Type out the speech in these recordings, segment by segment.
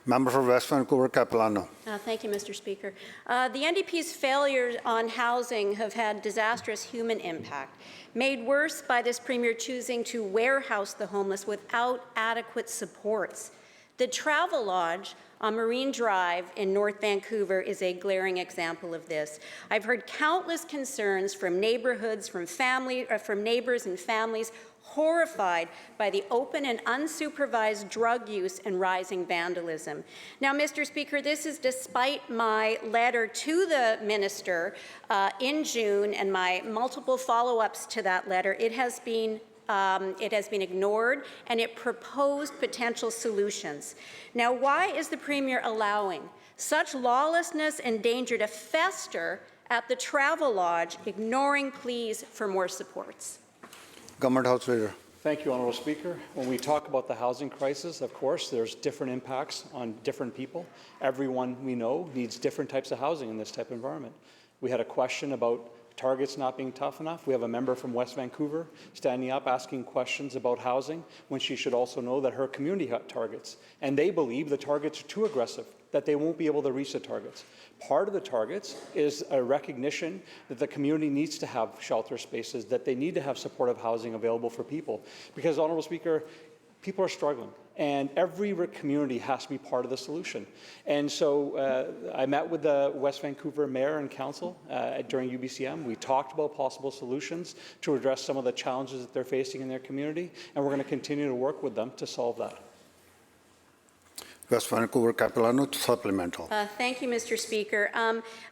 Member for West Vancouver, Capilano. Thank you, Mr. Speaker. The NDP's failures on housing have had disastrous human impact, made worse by this Premier choosing to warehouse the homeless without adequate supports. The Travelodge on Marine Drive in North Vancouver is a glaring example of this. I've heard countless concerns from neighborhoods, from neighbors and families horrified by the open and unsupervised drug use and rising vandalism. Now, Mr. Speaker, this is despite my letter to the minister in June and my multiple follow-ups to that letter. It has been ignored, and it proposed potential solutions. Now, why is the Premier allowing such lawlessness and danger to fester at the Travelodge, ignoring pleas for more supports? Government House Leader. Thank you, Honourable Speaker. When we talk about the housing crisis, of course, there's different impacts on different people. Everyone we know needs different types of housing in this type of environment. We had a question about targets not being tough enough. We have a member from West Vancouver standing up asking questions about housing when she should also know that her community had targets. And they believe the targets are too aggressive, that they won't be able to reach the targets. Part of the targets is a recognition that the community needs to have shelter spaces, that they need to have supportive housing available for people. Because, Honourable Speaker, people are struggling, and every community has to be part of the solution. And so I met with the West Vancouver Mayor and Council during UBCM. We talked about possible solutions to address some of the challenges that they're facing in their community, and we're going to continue to work with them to solve that. West Vancouver, Capilano, supplemental. Thank you, Mr. Speaker.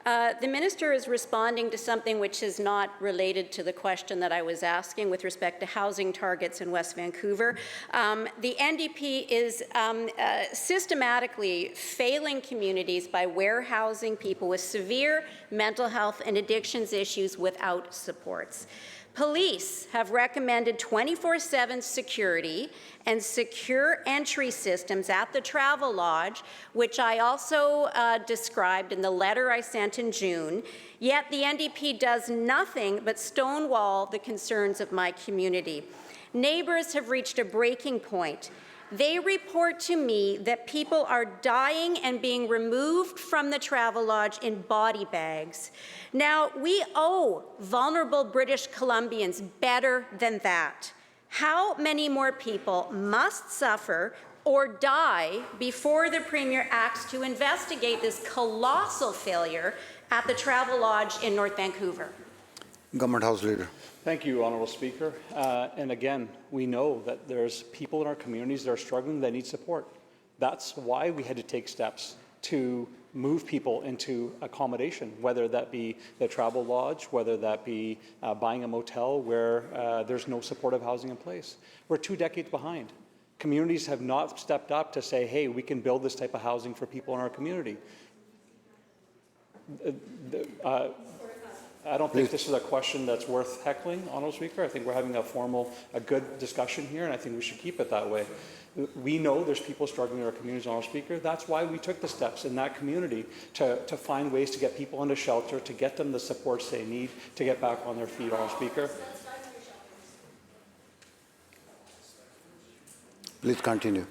The minister is responding to something which is not related to the question that I was asking with respect to housing targets in West Vancouver. The NDP is systematically failing communities by warehousing people with severe mental health and addictions issues without supports. Police have recommended 24/7 security and secure entry systems at the Travelodge, which I also described in the letter I sent in June, yet the NDP does nothing but stonewall the concerns of my community. Neighbours have reached a breaking point. They report to me that people are dying and being removed from the Travelodge in body bags. Now, we owe vulnerable British Columbians better than that. How many more people must suffer or die before the Premier acts to investigate this colossal failure at the Travelodge in North Vancouver? Government House Leader. Thank you, Honourable Speaker. And again, we know that there's people in our communities that are struggling that need support. That's why we had to take steps to move people into accommodation, whether that be the Travelodge, whether that be buying a motel where there's no supportive housing in place. We're 2 decades behind. Communities have not stepped up to say, hey, we can build this type of housing for people in our community. I don't think this is a question that's worth heckling, Honourable Speaker. I think we're having a good discussion here, and I think we should keep it that way. We know there's people struggling in our communities, Honourable Speaker. That's why we took the steps in that community to find ways to get people into shelter, to get them the supports they need to get back on their feet, Honourable Speaker. Please continue.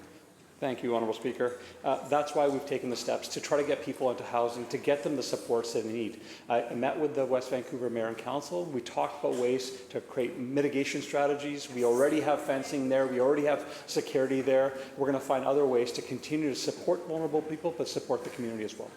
Thank you, Honourable Speaker. That's why we've taken the steps to try to get people into housing, to get them the supports they need. I met with the West Vancouver Mayor and Council. We talked about ways to create mitigation strategies. We already have fencing there. We already have security there. We're going to find other ways to continue to support vulnerable people, but support the community as well.